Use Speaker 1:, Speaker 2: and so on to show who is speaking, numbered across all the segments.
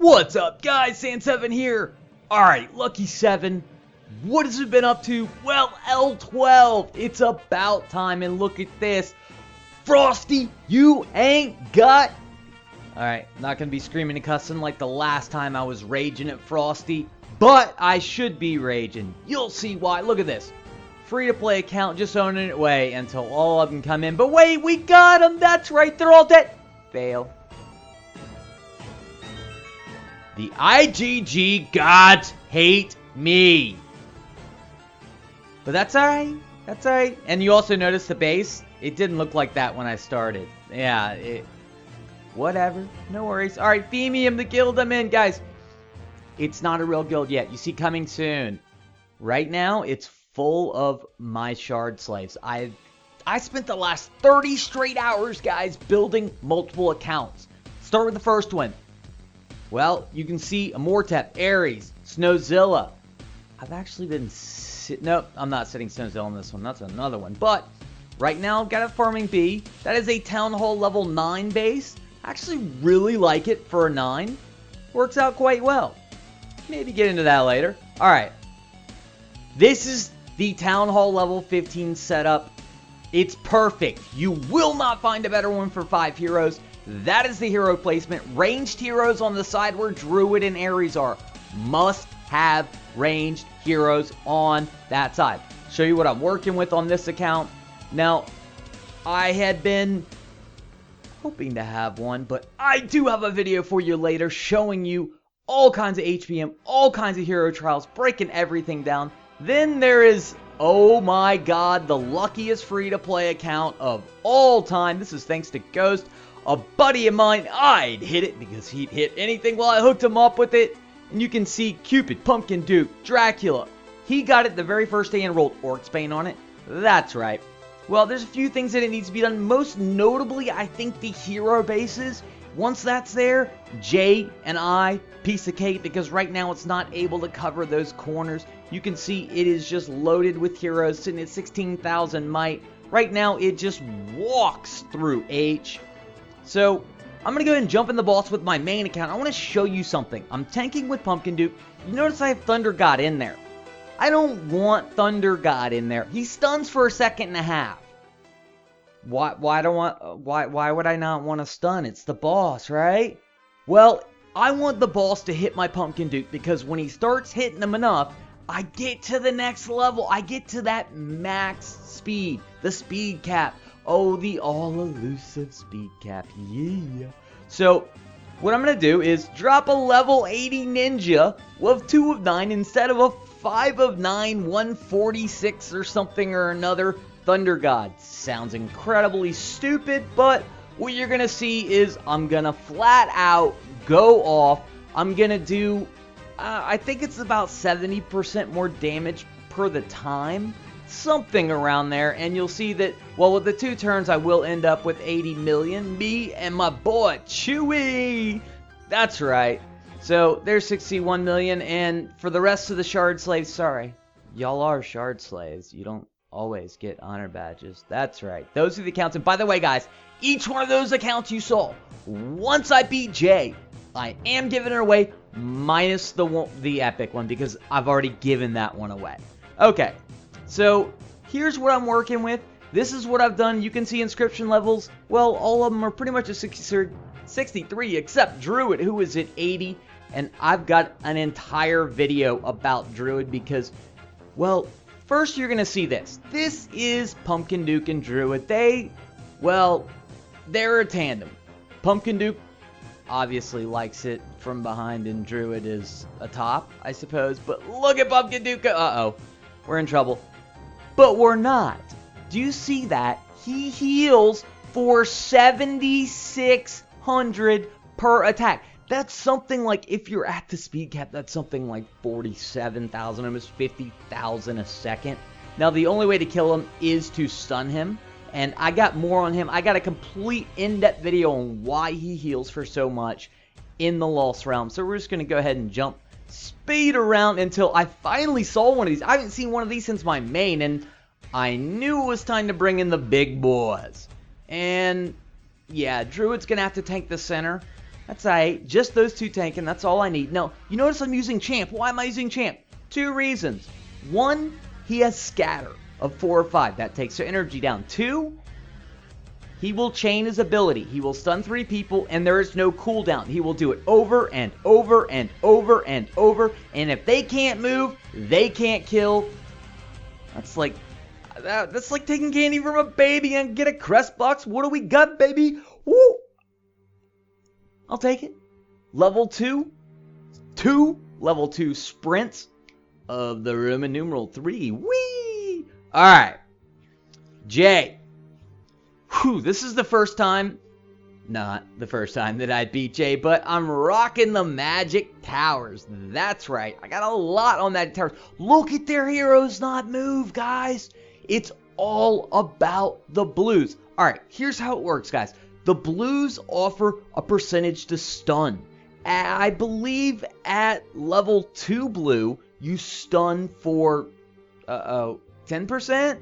Speaker 1: What's up, guys? Sand7 here. Alright, Lucky 7. What has it been up to? Well, L12. It's about time, and look at this. Frosty, you ain't got... Alright, not gonna be screaming and cussing like the last time I was raging at Frosty, but I should be raging. You'll see why. Look at this. Free-to-play account, just owning it away until all of them come in. But wait, we got them. That's right, they're all dead. Fail. The IGG gods hate me. But that's alright. That's alright. And you also notice the base? It didn't look like that when I started. Yeah, whatever. No worries. Alright, Themium, the guild I'm in. Guys, it's not a real guild yet. You see, coming soon. Right now, it's full of my shard slaves. I spent the last 30 straight hours, guys, building multiple accounts. Start with the first one. Well, you can see Amortep, Ares, Snowzilla. I've actually been nope, I'm not sitting Snowzilla on this one. That's another one. But right now, I've got a Farming Bee. That is a Town Hall level 9 base. I actually really like it for a 9. Works out quite well. Maybe get into that later. Alright. This is the Town Hall level 15 setup. It's perfect. You will not find a better one for 5 heroes. That is the hero placement. Ranged heroes on the side where Druid and Ares are. Must have ranged heroes on that side. Show you what I'm working with on this account. Now, I had been hoping to have one, but I do have a video for you later showing you all kinds of HBM, all kinds of hero trials, breaking everything down. Then there is, oh my god, the luckiest free-to-play account of all time. This is thanks to Ghost. A buddy of mine, I'd hit it because he'd hit anything while I hooked him up with it. And you can see Cupid, Pumpkin Duke, Dracula. He got it the very first day and rolled Orcsbane on it. That's right. Well, there's a few things that it needs to be done. Most notably, I think the hero bases. Once that's there, J and I, piece of cake, because right now it's not able to cover those corners. You can see it is just loaded with heroes, sitting at 16,000 might. Right now, it just walks through H. So, I'm going to go ahead and jump in the boss with my main account. I want to show you something. I'm tanking with Pumpkin Duke. You notice I have Thunder God in there. I don't want Thunder God in there. He stuns for a second and a half. Why would I not want to stun? It's the boss, right? Well, I want the boss to hit my Pumpkin Duke because when he starts hitting him enough, I get to the next level. I get to that max speed, the speed cap. Oh, the all-elusive speed cap, yeah. So, what I'm going to do is drop a level 80 ninja with 2 of 9 instead of a 5 of 9, 146 or something or another Thunder God. Sounds incredibly stupid, but what you're going to see is I'm going to flat out go off. I'm going to do, I think it's about 70% more damage per the time. Something around there, and you'll see that, well, with the 2 turns, I will end up with 80 million. Me and my boy, Chewy. That's right. So, there's 61 million, and for the rest of the shard slaves, sorry. Y'all are shard slaves. You don't always get honor badges. That's right. Those are the accounts, and by the way, guys, each one of those accounts you saw, once I beat Jay, I am giving it away, minus the epic one, because I've already given that one away. Okay. So, here's what I'm working with. This is what I've done. You can see inscription levels. Well, all of them are pretty much a 63, except Druid, who is at 80. And I've got an entire video about Druid because, well, first you're going to see this. This is Pumpkin Duke and Druid. They're a tandem. Pumpkin Duke obviously likes it from behind, and Druid is atop, I suppose. But look at Pumpkin Duke. Uh-oh. We're in trouble. But we're not. Do you see that? He heals for 7,600 per attack. That's something like, if you're at the speed cap, that's something like 47,000, almost 50,000 a second. Now, the only way to kill him is to stun him. And I got more on him. I got a complete in-depth video on why he heals for so much in the Lost Realm. So we're just going to go ahead and jump speed around until I finally saw one of these. I haven't seen one of these since my main, and I knew it was time to bring in the big boys. And yeah, Druid's gonna have to tank the center. That's alright. Just those two tanking. That's all I need. Now, you notice I'm using Champ. Why am I using Champ? Two reasons. One, he has Scatter of 4 or 5. That takes their energy down. 2, he will chain his ability. He will stun 3 people, and there is no cooldown. He will do it over and over and over and over. And if they can't move, they can't kill. That's like taking candy from a baby and get a crest box. What do we got, baby? Woo! I'll take it. Level 2. 2 level 2 sprints of the Roman numeral 3. Whee! Alright. Jay. Whew, this is the first time, not the first time that I beat Jay, but I'm rocking the Magic Towers. That's right. I got a lot on Magic Towers. Look at their heroes not move, guys. It's all about the blues. Alright, here's how it works, guys. The blues offer a percentage to stun. I believe at level 2 blue, you stun for 10%?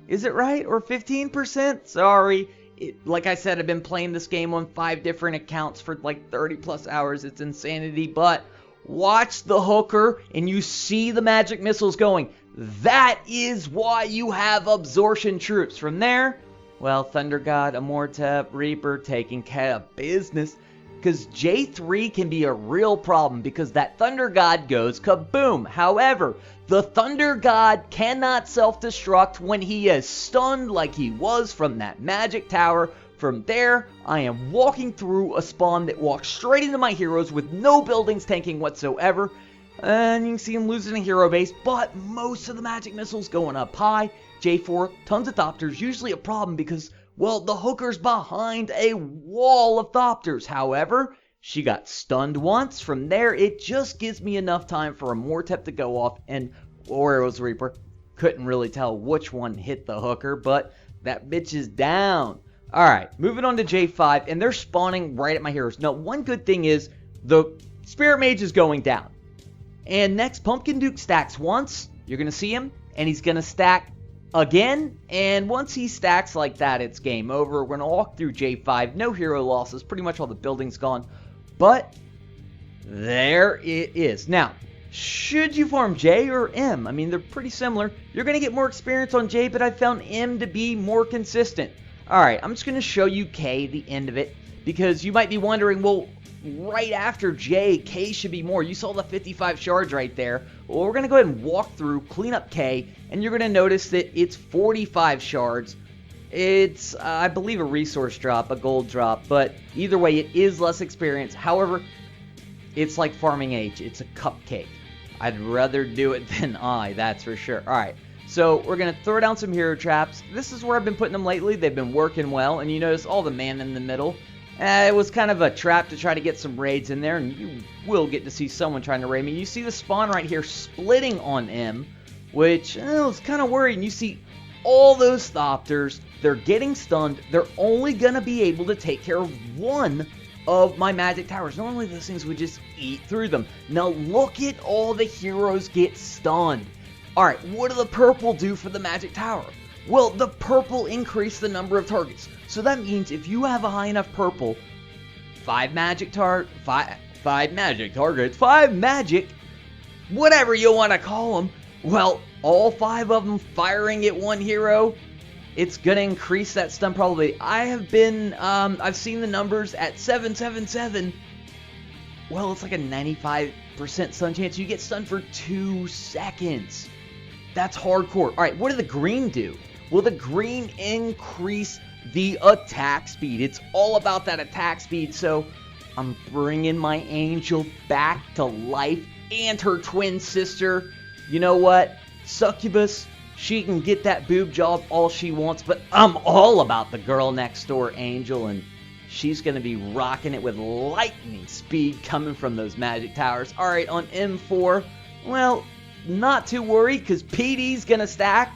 Speaker 1: Is it right? Or 15%? Sorry. Like I said, I've been playing this game on 5 different accounts for like 30 plus hours. It's insanity. But watch the hooker and you see the magic missiles going. That is why you have absorption troops. From there, well, Thunder God, Amortep, Reaper taking care of business. Because J3 can be a real problem because that Thunder God goes kaboom. However, the Thunder God cannot self-destruct when he is stunned like he was from that Magic Tower. From there, I am walking through a spawn that walks straight into my heroes with no buildings tanking whatsoever. And you can see him losing a hero base, but most of the magic missiles going up high. J4, tons of Thopters, usually a problem because, well, the hooker's behind a wall of Thopters. However, she got stunned once. From there, it just gives me enough time for a Mortep to go off, and Orio's Reaper. Couldn't really tell which one hit the hooker, but that bitch is down. Alright, moving on to J5, and they're spawning right at my heroes. Now, one good thing is the Spirit Mage is going down. And next, Pumpkin Duke stacks once. You're going to see him, and he's going to stack again. And once he stacks like that, it's game over. We're going to walk through J5. No hero losses. Pretty much all the buildings gone. But there it is. Now, should you farm J or M? I mean, they're pretty similar. You're going to get more experience on J, but I found M to be more consistent. Alright, I'm just going to show you K, the end of it, because you might be wondering, well, right after J, K should be more. You saw the 55 shards right there. Well, we're going to go ahead and walk through, clean up K, and you're going to notice that it's 45 shards. It's, I believe, a resource drop, a gold drop, but either way, it is less experience. However, it's like farming H. It's a cupcake. I'd rather do it than I, that's for sure. Alright, so we're going to throw down some hero traps. This is where I've been putting them lately. They've been working well, and you notice all the man in the middle. It was kind of a trap to try to get some raids in there, and you will get to see someone trying to raid me. You see the spawn right here splitting on M, which I was kind of worried. And you see all those Thopters, they're getting stunned. They're only going to be able to take care of one of my magic towers. Normally those things would just eat through them. Now look at all the heroes get stunned. Alright, what do the purple do for the magic tower? Well, the purple increase the number of targets. So that means if you have a high enough purple, 5 magic, whatever you want to call them, well, all 5 of them firing at one hero, it's going to increase that stun probability. I've seen the numbers at 777. Well, it's like a 95% stun chance. You get stunned for 2 seconds. That's hardcore. Alright, what did the green do? Well, the green increase the attack speed. It's all about that attack speed. So I'm bringing my angel back to life and her twin sister. You know what? Succubus, she can get that boob job all she wants, but I'm all about the girl next door, Angel, and she's going to be rocking it with lightning speed coming from those magic towers. All right, on M4, well, not too worried because PD's going to stack.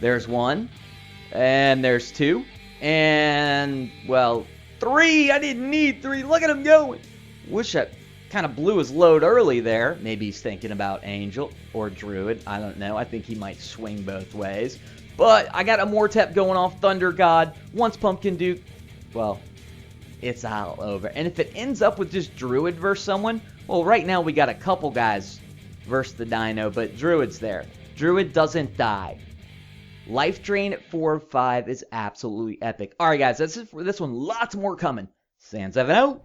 Speaker 1: There's 1, and there's 2, and, well, 3. I didn't need 3. Look at him going. Wish I kind of blew his load early there. Maybe he's thinking about Angel or Druid. I don't know. I think he might swing both ways. But I got a Mortep going off Thunder God. Once Pumpkin Duke, well, it's all over. And if it ends up with just Druid versus someone, well, right now we got a couple guys versus the Dino, but Druid's there. Druid doesn't die. Life drain at 4 or 5 is absolutely epic. All right, guys, that's it for this one. Lots more coming. Sans 7 out.